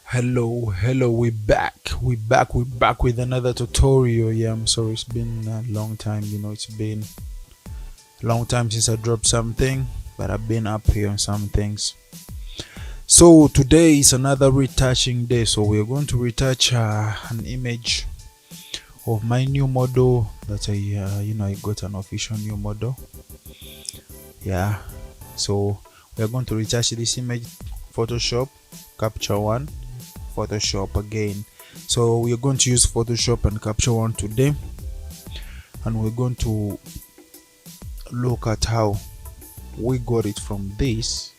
Hello, we're back with another tutorial. Yeah, I'm sorry, it's been a long time. It's been a long time since I dropped something, but I've been up here on some things. So today is another retouching day. So we're going to retouch an image of my new model that I got an official new model. Yeah, so we're going to retouch this image. Photoshop, Capture One, Photoshop again. So we're going to use Photoshop and Capture One today, and we're going to look at how we got it from this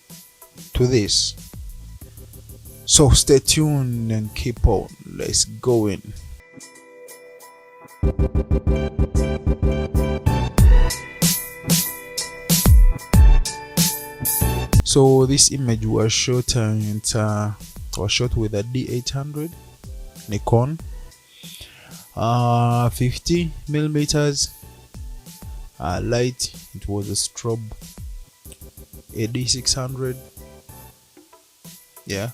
to this. So stay tuned and keep on. Let's go in. So this image was shot with a D800 Nikon, 50 millimeters light. It was a strobe, a D600. Yeah.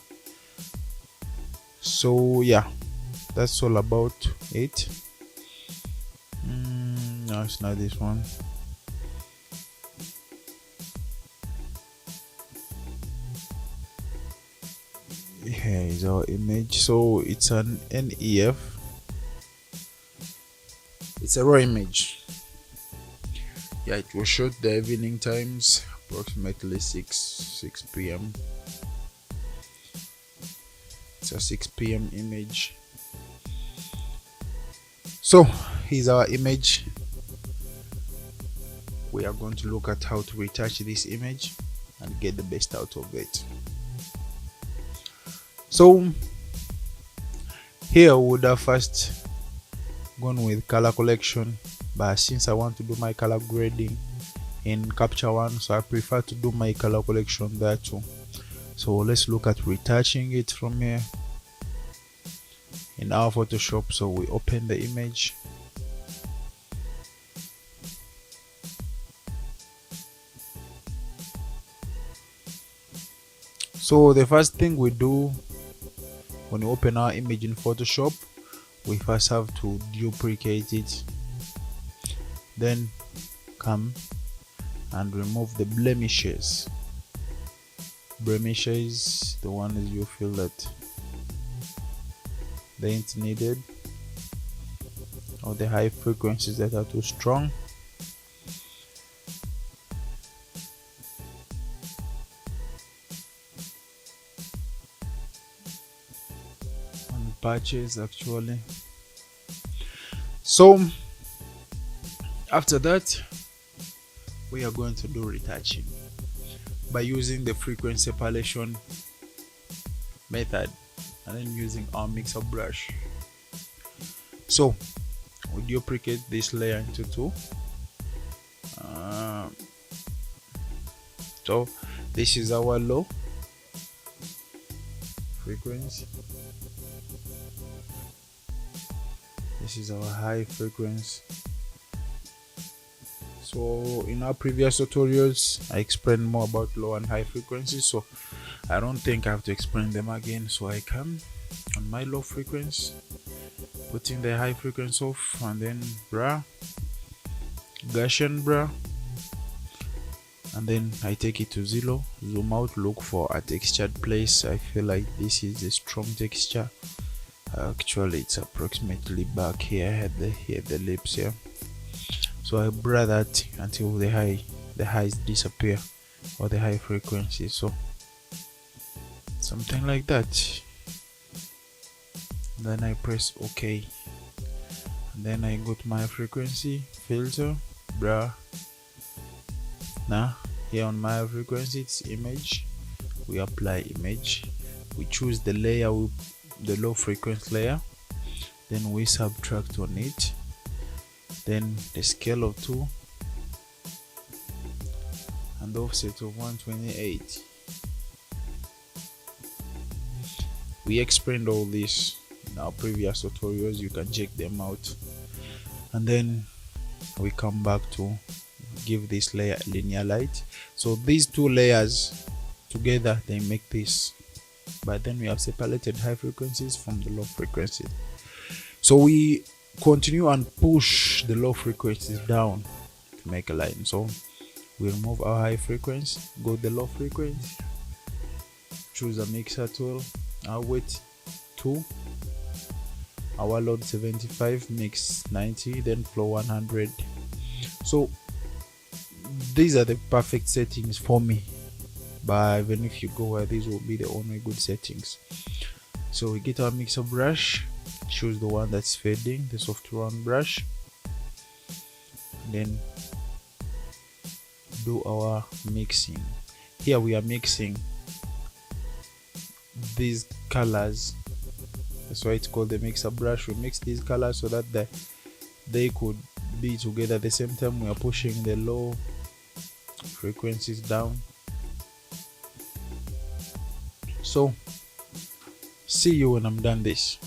So yeah, that's all about it. No, it's not this one. Here is our image. So it's an NEF. It's a raw image. Yeah, it was shot the evening times, approximately 6 p.m. It's a 6 p.m. image. So here's our image. We are going to look at how to retouch this image and get the best out of it. So here we would have first gone with color collection, but since I want to do my color grading in Capture One, so I prefer to do my color collection there too. So let's look at retouching it from here in our Photoshop. So we open the image. So the first thing we do when we open our image in Photoshop, we first have to duplicate it, then come and remove the blemishes, the ones you feel that they ain't needed, or the high frequencies that are too strong. Patches actually. So after that, we are going to do retouching by using the frequency separation method and then using our mixer brush. So we duplicate this layer into two. So this is our low frequency. This is our high frequency. So in our previous tutorials, I explained more about low and high frequencies, so I don't think I have to explain them again. So I come on my low frequency, putting the high frequency off, and then Gaussian bra, and then I take it to 0, zoom out, look for a textured place. I feel like this is a strong texture. Actually it's approximately back here, the lips here. So I blur that until the highs disappear, or the high frequency. So something like that. Then I press OK, and then I go to my frequency filter, now here on my frequency it's image. We apply image, we choose the layer, the low frequency layer, then we subtract on it, then the scale of 2 and the offset of 128. We explained all this in our previous tutorials, you can check them out. And then we come back to give this layer linear light. So these two layers together, they make this, but then we have separated high frequencies from the low frequencies. So we continue and push the low frequencies down to make a line. So we remove our high frequency, go the low frequency, choose a mixer tool, our weight 2, our load 75, mix 90, then flow 100. So these are the perfect settings for me, but even if you go where these will be the only good settings. So we get our mixer brush, choose the one that's fading, the soft round brush, then do our mixing. Here we are mixing these colors, that's why it's called the mixer brush. We mix these colors so that they could be together at the same time. We are pushing the low frequencies down. So see you when I'm done this.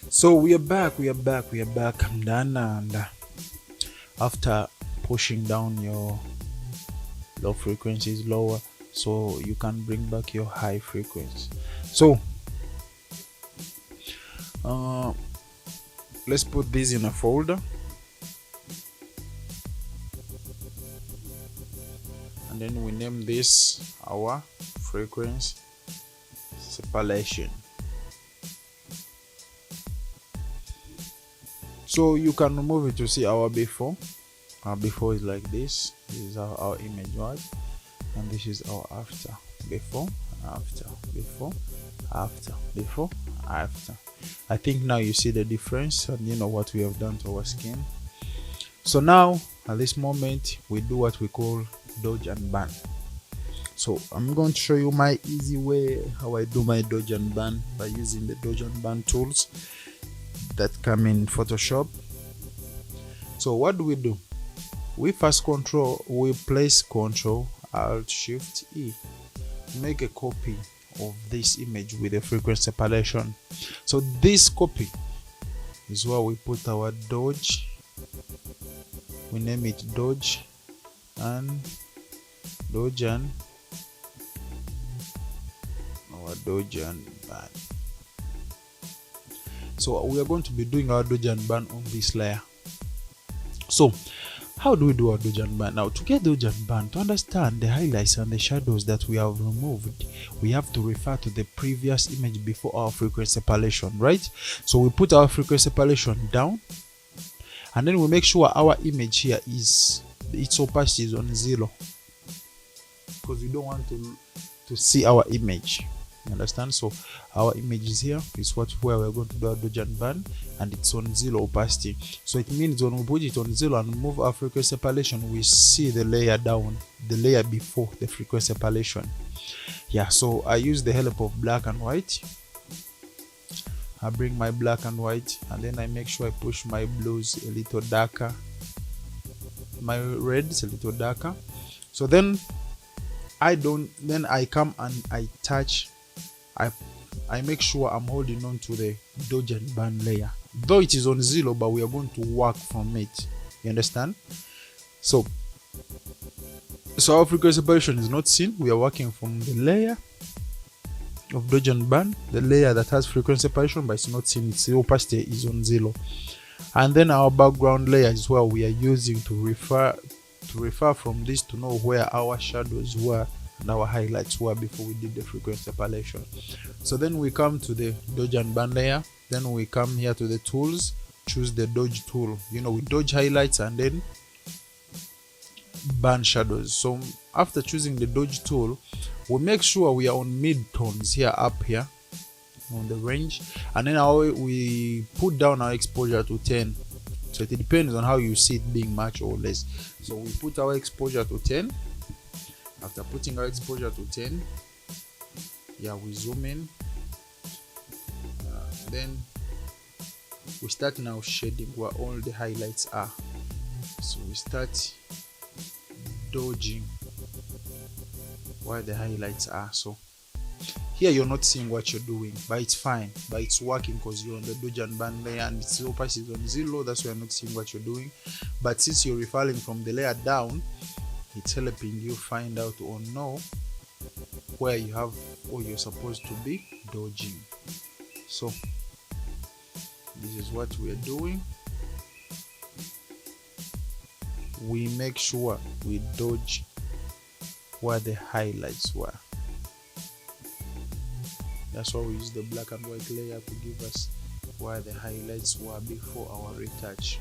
So we are back. I'm done, and after pushing down your low frequencies lower, so you can bring back your high frequency. So let's put this in a folder, and then we name this our frequency separation. So you can remove it to see our before. Our before is like this. This is how our image was, and this is our after. Before, after, before, after, before, after. I think now you see the difference, and you know what we have done to our skin. So now at this moment we do what we call dodge and burn. So I'm going to show you my easy way how I do my dodge and burn by using the dodge and burn tools that come in Photoshop. So what do? We first place Control Alt Shift E to make a copy of this image with a frequency separation. So this copy is where we put our dodge. We name it dodge and our dodge and burn. So we are going to be doing our dodge and burn on this layer. So how do we do our dodge and burn? Now, to get dodge and burn, to understand the highlights and the shadows that we have removed, we have to refer to the previous image before our frequency separation, right? So we put our frequency separation down, and then we make sure our image here its opacity is on 0, because we don't want to see our image. You understand? So our image is here, is where we're going to do our dodge and burn, and it's on 0 opacity. So it means when we put it on 0 and move our frequency separation, we see the layer down, the layer before the frequency separation. Yeah, so I use the help of black and white. I bring my black and white, and then I make sure I push my blues a little darker, my reds a little darker. So then I come and I touch, I make sure I'm holding on to the dodge and burn layer, though it is on 0, but we are going to work from it. You understand? So our frequency separation is not seen. We are working from the layer of dodge and burn, the layer that has frequency separation, but it's not seen. Its opacity is on 0. And then our background layer is where we are using to refer from this to know where our shadows were and our highlights were before we did the frequency separation. So then we come to the dodge and burn layer. Then we come here to the tools, choose the dodge tool. You know, we dodge highlights and then burn shadows. So after choosing the dodge tool, we make sure we are on mid-tones here, up here on the range, and then we put down our exposure to 10. So it depends on how you see it being much or less. So we put our exposure to 10. After putting our exposure to 10, yeah, we zoom in, then we start now shading where all the highlights are. So we start dodging where the highlights are. So here you're not seeing what you're doing, but it's fine, but it's working because you're on the dodge and burn layer and its opacity is on 0. That's why you're not seeing what you're doing. But since you're refiling from the layer down, it's helping you find out or know where you have or you're supposed to be dodging. So this is what we're doing. We make sure we dodge where the highlights were. That's why we use the black and white layer to give us where the highlights were before our retouch.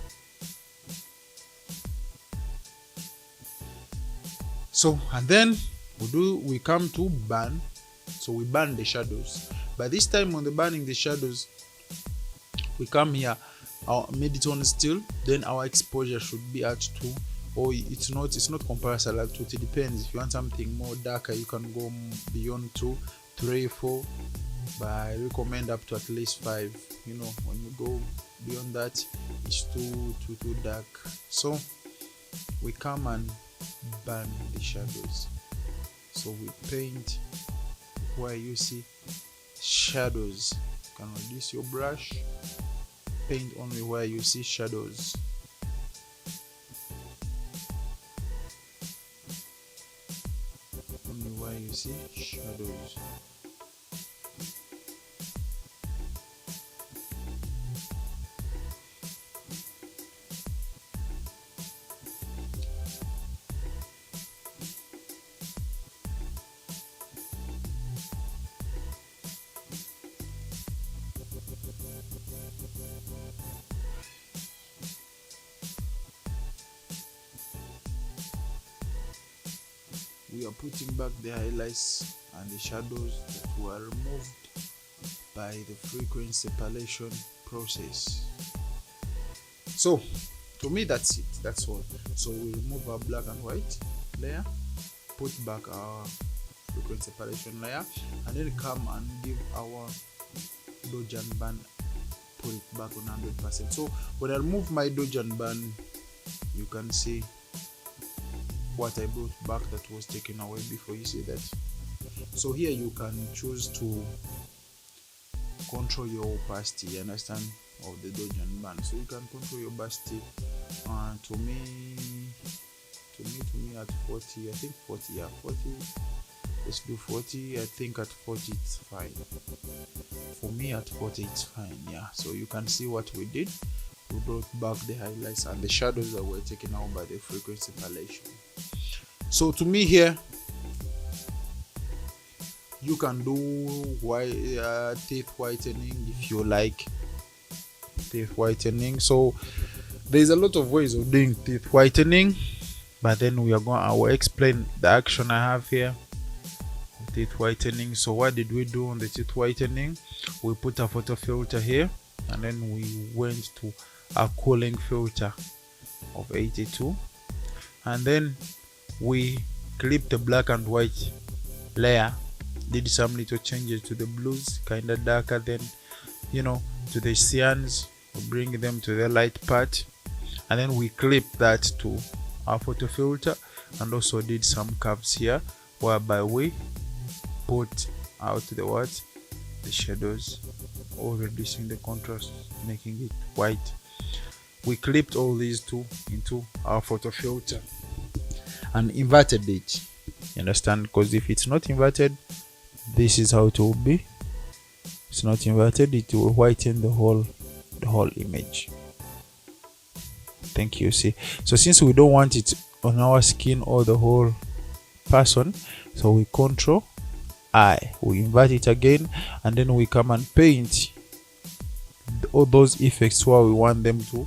So, and then we come to burn. So we burn the shadows. But this time on the burning the shadows, we come here, made it on still, then our exposure should be at 2, or it's not comparison like 2. It depends. If you want something more darker, you can go beyond 2, 3, 4, but I recommend up to at least 5. You know, when you go beyond that, it's too dark. So we come and burn the shadows. So we paint where you see shadows. You can reduce your brush, paint only where you see shadows. Only where you see shadows. We are putting back the highlights and the shadows that were removed by the frequency separation process. So to me that's it, that's all. So we remove our black and white layer, put back our frequency separation layer, and then come and give our dodge and burn, put it back on 100%. So when I remove my dodge and burn, you can see what I brought back that was taken away before. You see that. So here you can choose to control your opacity, you understand, of the dodge and burn. So you can control your opacity. To me at 40, I think 40, yeah, 40. Let's do 40. I think at 40 it's fine. For me at 40 it's fine, yeah. So you can see what we did. We brought back the highlights and the shadows that were taken out by the frequency separation. So to me here, you can do teeth whitening if you like teeth whitening. So there's a lot of ways of doing teeth whitening, but then I will explain the action I have here. Teeth whitening. So what did we do on the teeth whitening? We put a photo filter here, and then we went to a cooling filter of 82, and then we clipped the black and white layer, did some little changes to the blues, kind of darker, then to the cyans, we bring them to the light part, and then we clip that to our photo filter, and also did some curves here whereby we put out the shadows, or reducing the contrast, making it white. We clipped all these two into our photo filter and inverted it, you understand, because if it's not inverted, this is how it will be. It's not inverted, it will whiten the whole image. Thank you. See, so since we don't want it on our skin or the whole person, so we Control I, we invert it again, and then we come and paint all those effects where we want them to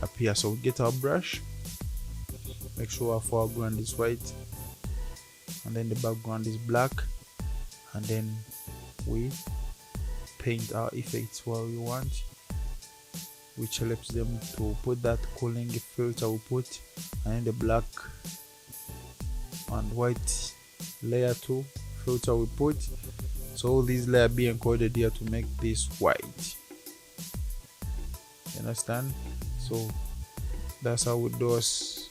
appear. So we get our brush, make sure our foreground is white, and then the background is black, and then we paint our effects where we want, which helps them to put that cooling filter we put, and then the black and white layer 2 filter we put. So all these layers be encoded here to make this white. understand? So that's how it does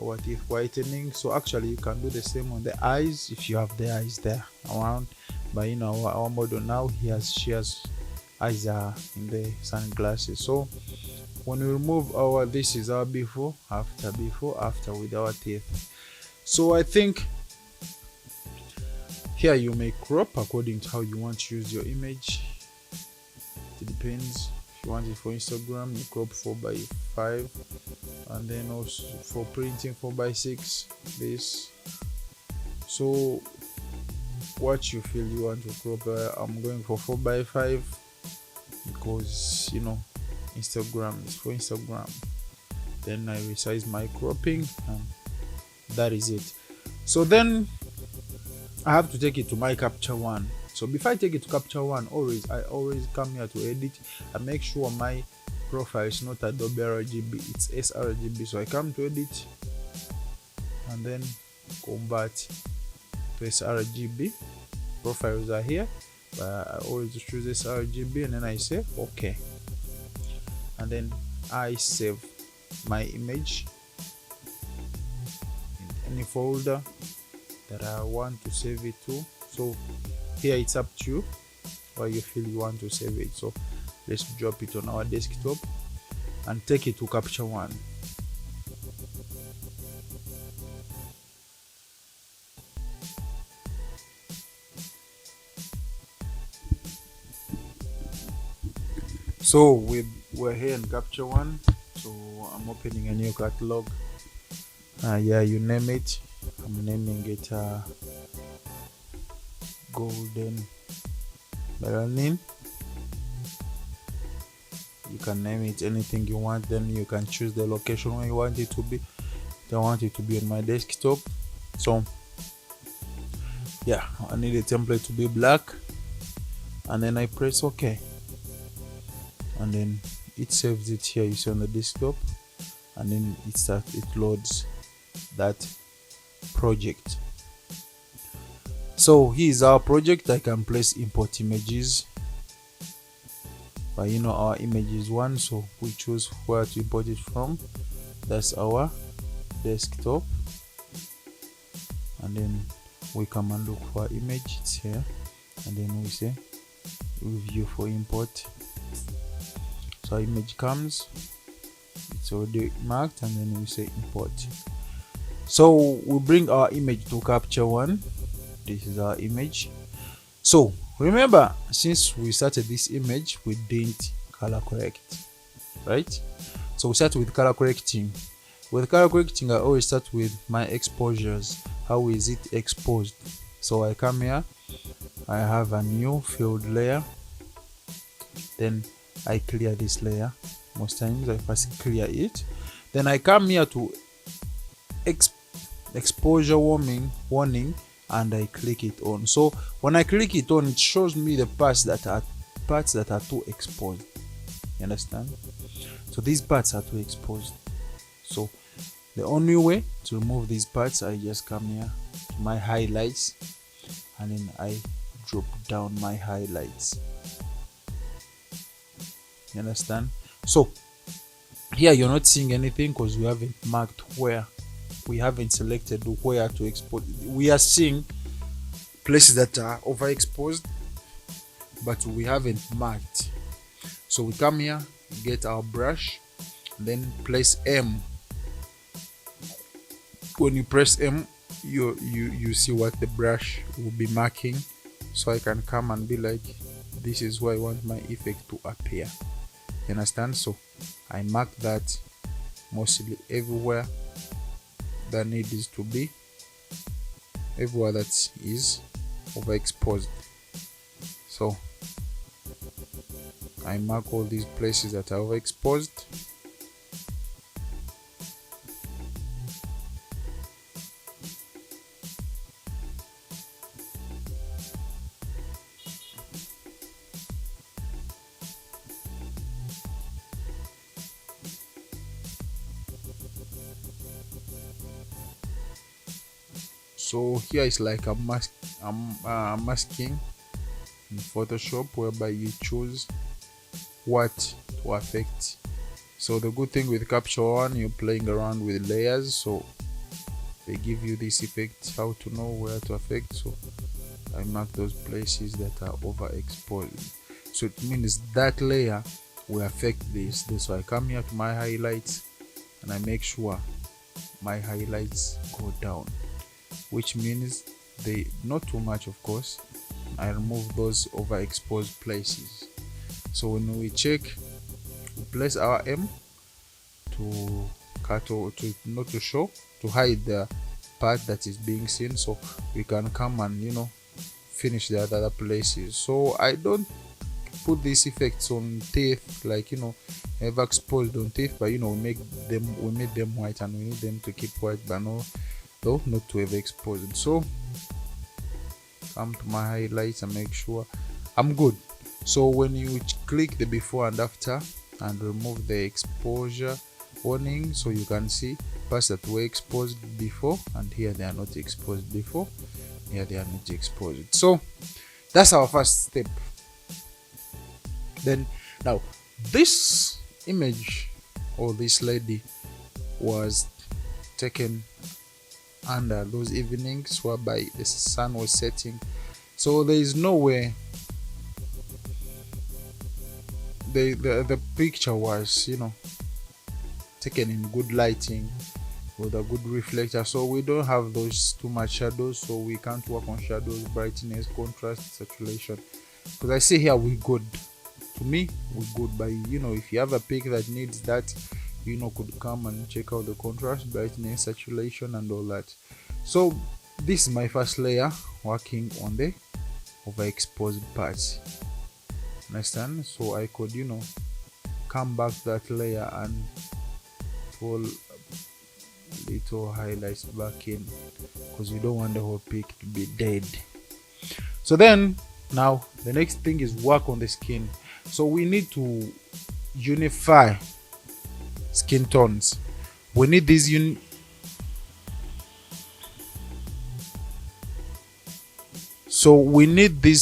our teeth whitening. So actually you can do the same on the eyes if you have the eyes there around, but our model now, she has eyes in the sunglasses. So when we remove this is our before after with our teeth. So I think here you may crop according to how you want to use your image. It depends. If you want it for Instagram, you crop 4x5, and then also for printing 4x6 this. So what you feel you want to crop, I'm going for 4x5 because Instagram is for Instagram. Then I resize my cropping and that is it. So then I have to take it to my capture one. So before I take it to capture one, I always come here to edit and make sure my profile is not Adobe RGB, it's sRGB. So I come to edit and then convert to sRGB. Profiles are here, but I always choose sRGB and then I say okay, and then I save my image in any folder that I want to save it to. So here it's up to you where you feel you want to save it. So let's drop it on our desktop and take it to capture one. So we're here in capture one. So I'm opening a new catalog. Yeah, you name it. I'm naming it golden melanin. You can name it anything you want. Then you can choose the location where you want it to be. I want it to be on my desktop. So yeah, I need a template to be black, and then I press OK, and then it saves it here, you see, on the desktop, and then it loads that project. So here's our project. I can place import images, but our image is one, so we choose where to import it from. That's our desktop, and then we come and look for our image. It's here, and then we say review for import. So our image comes, it's already marked, and then we say import. So we bring our image to capture one. This is our image. So remember, since we started this image, we didn't color correct, right? So we start with color correcting. With color correcting, I always start with my exposures. How is it exposed? So I come here, I have a new filled layer, then I clear this layer. Most times I first clear it, then I come here to exposure warning, and I click it on. So when I click it on, it shows me the parts that are too exposed. You understand? So these parts are too exposed. So the only way to remove these parts, I just come here to my highlights, and then I drop down my highlights. You understand? So here you're not seeing anything because we haven't marked where, we haven't selected where to export. We are seeing places that are overexposed, but we haven't marked. So we come here, get our brush, then place M. When you press M, you see what the brush will be marking. So I can come and be like, this is where I want my effect to appear. You understand? So I mark that mostly everywhere that needs to be, everywhere that is overexposed. So I mark all these places that are overexposed. So here is like a masking in Photoshop, whereby you choose what to affect So the good thing with Capture One, you're playing around with layers, so they give you this effect, how to know where to affect. So I mark those places that are overexposed, so it means that layer will affect this. So I come here to my highlights and I make sure my highlights go down, which means they not too much, of course. I remove those overexposed places. So when we check, we place our M to cut or to not to show, to hide the part that is being seen, so we can come and finish the other places. So I don't put these effects on teeth, like ever exposed on teeth, but we made them white and we need them to keep white, but no, though not to ever exposed. So come to my highlights and make sure I'm good. So when you click the before and after and remove the exposure warning, so you can see parts that were exposed before, and here they are not exposed before, here they are not exposed. So that's our first step. Then now this image or this lady was taken under those evenings whereby the sun was setting, so there is no way the picture was taken in good lighting with a good reflector, so we don't have those too much shadows, so we can't work on shadows, brightness, contrast, saturation, because I see here we good. To me we good, but if you have a pic that needs that, could come and check out the contrast, brightness, saturation and all that. So this is my first layer, working on the overexposed parts, understand? So I could come back to that layer and pull little highlights back in, because we don't want the whole pic to be dead. So then now the next thing is work on the skin. So we need to unify skin tones. We need these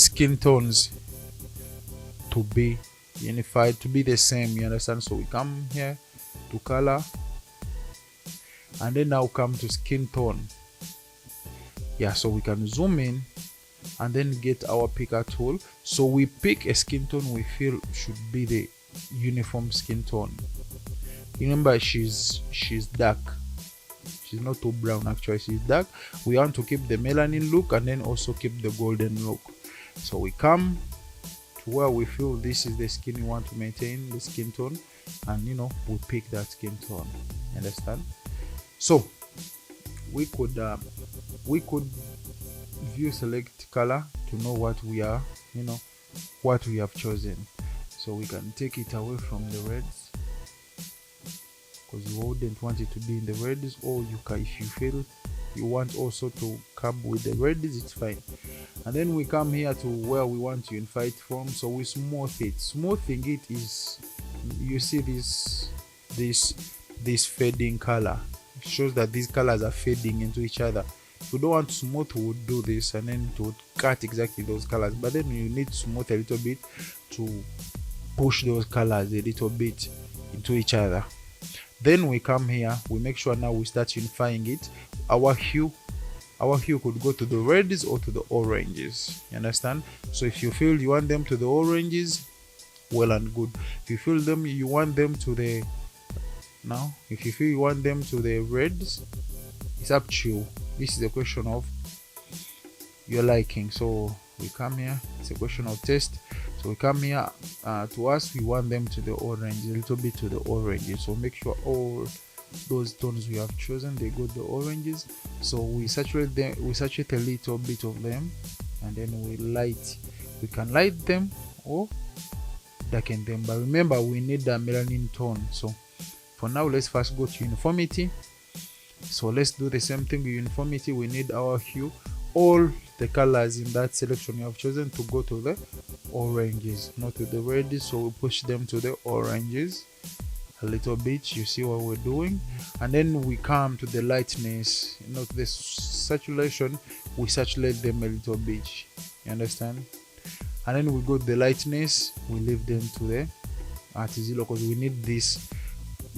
skin tones to be unified, to be the same, you understand? So we come here to color and then now come to skin tone. So we can zoom in and then get our picker tool. So we pick a skin tone we feel should be the uniform skin tone. Remember, she's dark, she's not too brown, actually she's dark. We want to keep the melanin look and then also keep the golden look. So we come to where we feel this is the skin we want to maintain, the skin tone, and we pick that skin tone, understand? So we could view select color to know what we are, what we have chosen. So we can take it away from the reds, because you wouldn't want it to be in the reds, or you can, if you feel you want also to come with the reds, it's fine. And then we come here to where we want to unify it from, so we smooth it. Smoothing it is, you see this fading color, it shows that these colors are fading into each other. If we don't want to smooth, we would do this and then to cut exactly those colors, but then you need to smooth a little bit to push those colors a little bit into each other. Then we come here, we make sure now we start unifying it. Our hue could go to the reds or to the oranges, you understand? So if you feel you want them to the oranges, well and good. If you feel you want them to the reds, it's up to you. This is a question of your liking. So we come here, it's a question of taste. So we come here, to us we want them to the orange, a little bit to the oranges. So make sure all those tones we have chosen, they go to the oranges. So we saturate them, we saturate a little bit of them, and then we can light them or darken them, but remember we need the melanin tone. So for now, let's first go to uniformity. So let's do the same thing with uniformity. We need our hue, all the colors in that selection you have chosen, to go to the oranges, not to the reds. So we push them to the oranges a little bit. You see what we're doing? And then we come to the lightness, the saturation, we saturate them a little bit, you understand? And then we go to the lightness, we leave them to the at 0, because we need this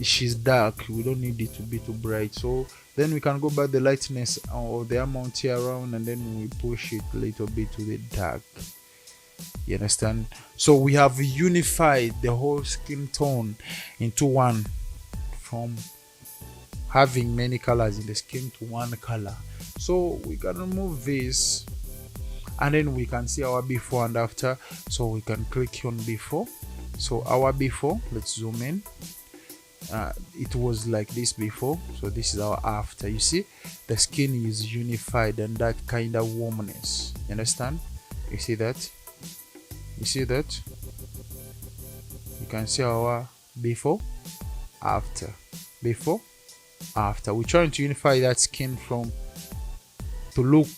she's dark, we don't need it to be too bright. So then we can go by the lightness or the amount here around, and then we push it a little bit to the dark. You understand? So we have unified the whole skin tone into one, from having many colors in the skin to one color. So we can remove this, and then we can see our before and after. So we can click on before. So our before, let's zoom in. It was like this before, so this is our after. You see the skin is unified, and that kind of warmness, you understand? You see that? You see that? You can see our before, after, before, after. We're trying to unify that skin from to look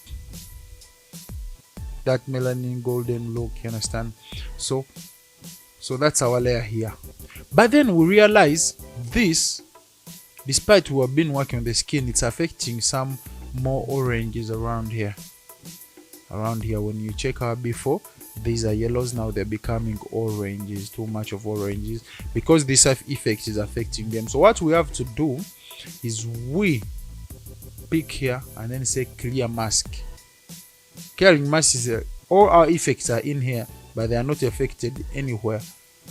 that melanin golden look, you understand? So that's our layer here. But then we realize this, despite we have been working on the skin, it's affecting some more oranges around here. Around here, when you check our before, these are yellows, now they're becoming oranges, too much of oranges, because this effect is affecting them. So what we have to do is we pick here and then say clear mask. Clearing mask is all our effects are in here, but they are not affected anywhere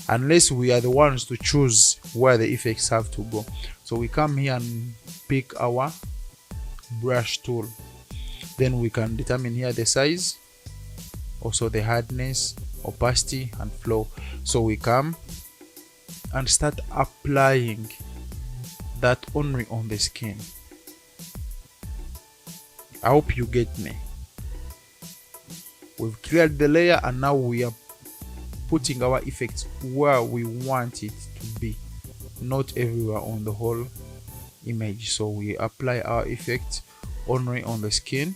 unless we are the ones to choose where the effects have to go. So we come here and pick our brush tool. Then we can determine here the size, also the hardness, opacity and flow. So we come and start applying that only on the skin. I hope you get me. We've cleared the layer, and now we are putting our effects where we want it to be, not everywhere on the whole image. So we apply our effect only on the skin.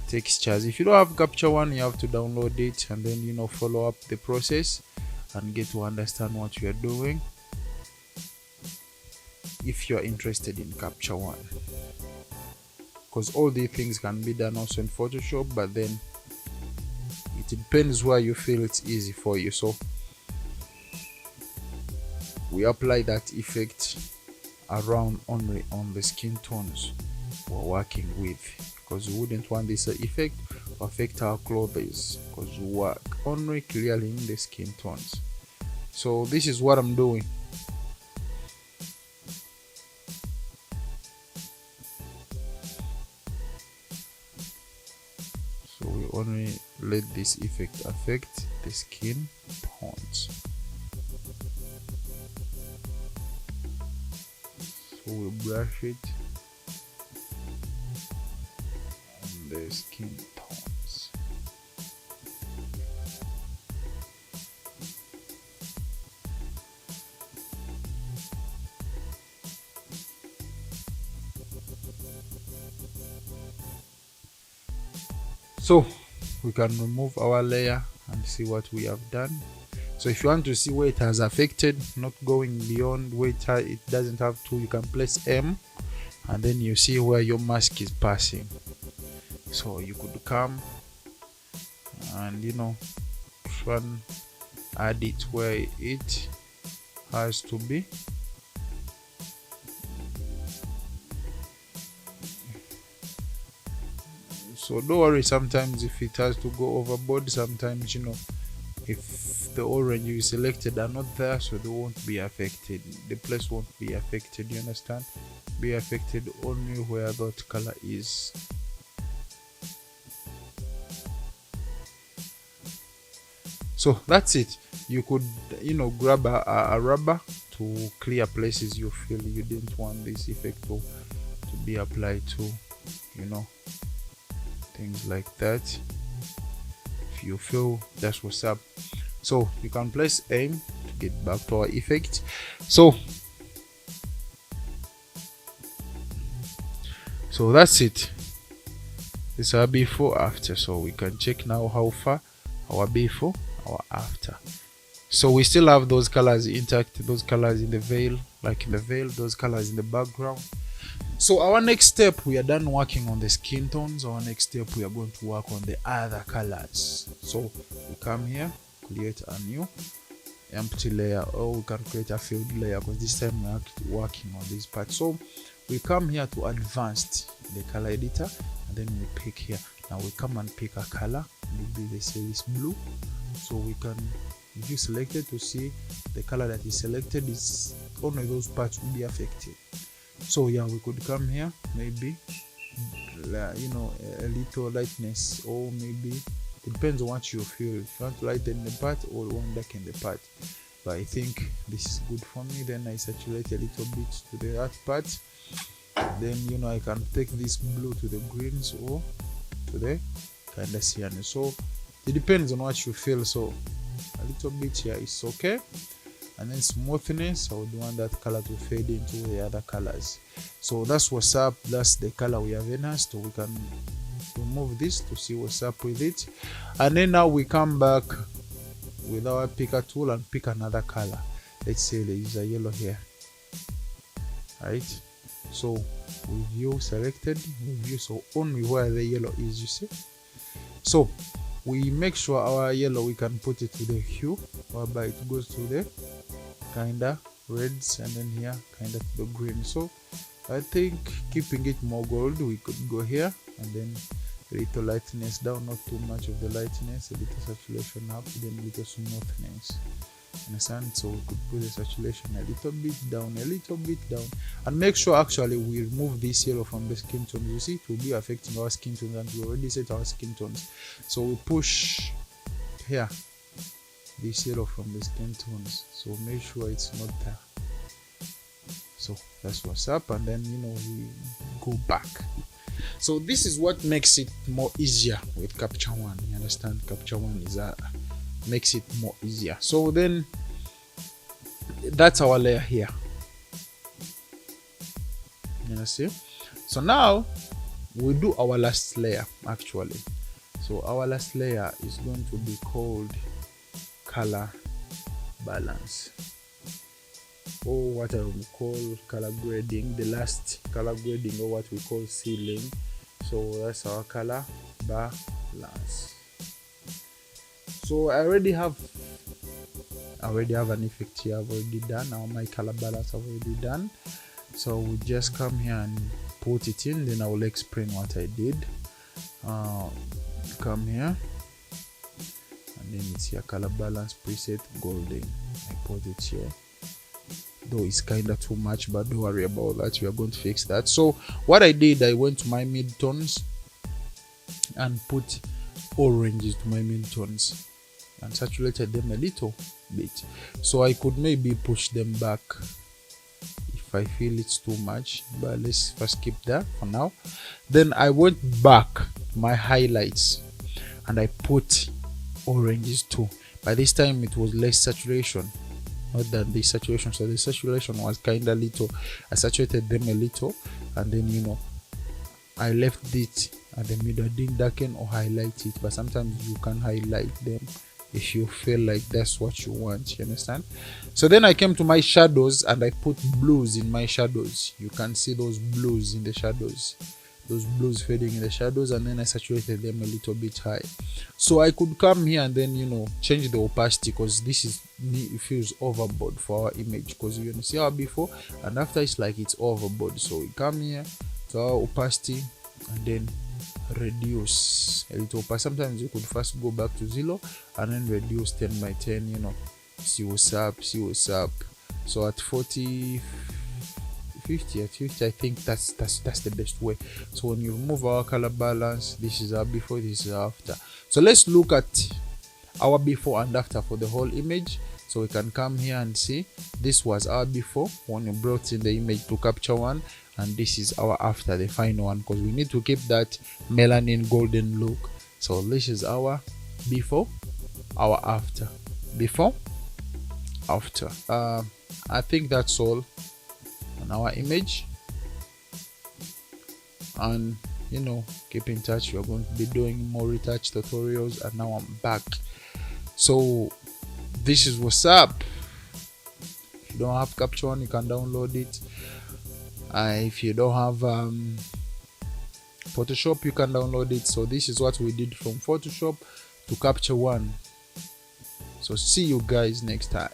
Textures, if you don't have Capture One, you have to download it and then follow up the process and get to understand what you are doing if you are interested in Capture One, because all these things can be done also in Photoshop, but then it depends where you feel it's easy for you. So we apply that effect around only on the skin tones we're working with, because we wouldn't want this effect to affect our clothes, because we work only clearly in the skin tones. So this is what I'm doing. So we only let this effect affect the skin tones. So we brush it on the skin tones. So we can remove our layer and see what we have done. So if you want to see where it has affected, not going beyond where it doesn't have to, you can press M and then you see where your mask is passing. So you could come and try and add it where it has to be. So don't worry, sometimes if it has to go overboard, sometimes if the orange you selected are not there, so they won't be affected, the place won't be affected, you understand? Be affected only where that color is. So that's it. You could grab a rubber to clear places you feel you didn't want this effect to be applied to, things like that. If you feel that's what's up, so you can press aim to get back to our effect. So that's it. This is our before after. So we can check now how far our before, our after. So we still have those colors intact, those colors in the veil, like in the veil, those colors in the background. So our next step, we are done working on the skin tones. Our next step, we are going to work on the other colors. So we come here, create a new empty layer, or we can create a filled layer, because this time we're actually working on this part. So we come here to advanced, the color editor, and then we pick here. Now we come and pick a color, maybe they say it's blue. So we can, if you selected, to see the color that is selected is only those parts will be affected. So yeah, we could come here, maybe you know, a little lightness, or maybe it depends on what you feel. If you want to lighten the part or you want darken the part, but I think this is good for me. Then I saturate a little bit to the that part. Then, you know, I can take this blue to the greens or to the kind of cyan. So it depends on what you feel. So a little bit here is okay. And then smoothness, I would want that color to fade into the other colors. So that's what's up. That's the color we have enhanced. So we can remove this to see what's up with it. And then now we come back with our picker tool and pick another color. Let's say there is a yellow here, right? So we view selected, we view, so only where the yellow is, you see. So we make sure our yellow, we can put it to the hue, whereby it goes to the kinda reds, and then here kinda to the green. So I think keeping it more gold, we could go here and then a little lightness down, not too much of the lightness, a little saturation up, then a little smoothness. Understand? So we could put the saturation a little bit down, and make sure actually we remove this yellow from the skin tones. You see, it will be affecting our skin tones, and we already set our skin tones. So we push here this yellow from the skin tones, so make sure it's not there. So that's what's up, and then, you know, we go back. So this is what makes it more easier with Capture One. You understand? Capture One is makes it more easier. So then that's our layer here. You see? So now we do our last layer actually. So our last layer is going to be called color balance, or what I will call color grading, the last color grading, or what we call sealing. So that's our color balance. So I already have an effect here. I've already done now my color balance. I've already done. So we just come here and put it in. Then I will explain what I did. Come here, and then it's here, color balance preset golden. I put it here. Though it's kind of too much, but don't worry about that. We are going to fix that. So what I did, I went to my mid-tones and put oranges to my mid-tones and saturated them a little bit. So I could maybe push them back if I feel it's too much, but let's first keep that for now. Then I went back to my highlights and I put oranges too. By this time it was less saturation, not than the saturation. So the saturation was kind of little. I saturated them a little, and then, you know, I left it at the middle. I didn't darken or highlight it, but sometimes you can highlight them if you feel like that's what you want. You understand? So then I came to my shadows and I put blues in my shadows. You can see those blues in the shadows, those blues fading in the shadows, and then I saturated them a little bit high. So I could come here and then, you know, change the opacity, because this is, it feels overboard for our image, because you can see our before and after, it's like it's overboard. So we come here to our opacity and then reduce a little opacity. Sometimes you could first go back to 0 and then reduce 10 by 10, you know, see what's up. So at 40, 50, at 50, I think that's the best way. So when you remove our color balance, this is our before, this is our after. So let's look at our before and after for the whole image. So we can come here and see this was our before when we brought in the image to Capture One, and this is our after, the final one, because we need to keep that melanin golden look. So this is our before, our after, before, after. I think that's all on our image, and, you know, keep in touch. We're going to be doing more retouch tutorials, and now I'm back. So this is what's up. If you don't have Capture One, you can download it. If you don't have Photoshop, you can download it. So this is what we did from Photoshop to Capture One. So see you guys next time.